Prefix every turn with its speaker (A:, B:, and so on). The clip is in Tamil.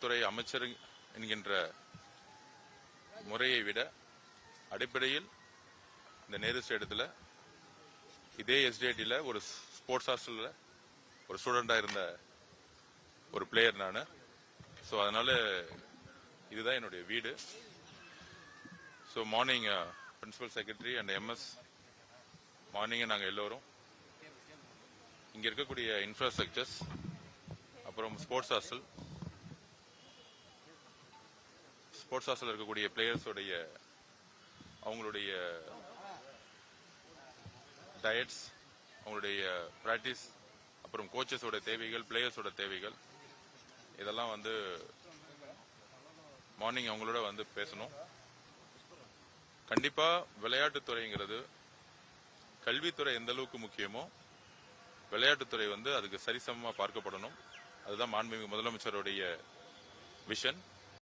A: துறை அமைச்சர் என்கின்ற முறையை விட அடிப்படையில் இந்த நேரு ஸ்டேடியத்தில் இதே எஸ்டிஐடியில் ஒரு ஸ்போர்ட்ஸ் ஹாஸ்டலில் ஒரு ஸ்டூடெண்டாக இருந்த ஒரு பிளேயர் நான். ஸோ அதனால இதுதான் என்னுடைய வீடு. So morning principal secretary and MS morning நாங்கள் எல்லோரும் இங்கே இருக்கக்கூடிய இன்ஃப்ராஸ்ட்ரக்சர்ஸ், அப்புறம் ஸ்போர்ட்ஸ் ஹாஸ்டல் இருக்கக்கூடிய பிளேயர்ஸோடைய அவங்களுடைய டயட்ஸ், அவங்களுடைய பிராக்டிஸ், அப்புறம் கோச்சஸோட தேவைகள், பிளேயர்ஸோட தேவைகள், இதெல்லாம் மார்னிங் அவங்களோட பேசணும். கண்டிப்பா விளையாட்டுத்துறைங்கிறது கல்வித்துறை எந்த அளவுக்கு முக்கியமோ விளையாட்டுத்துறை அதுக்கு சரிசமமா பார்க்கப்படணும். அதுதான் மாண்புமிகு முதலமைச்சருடைய விஷன்.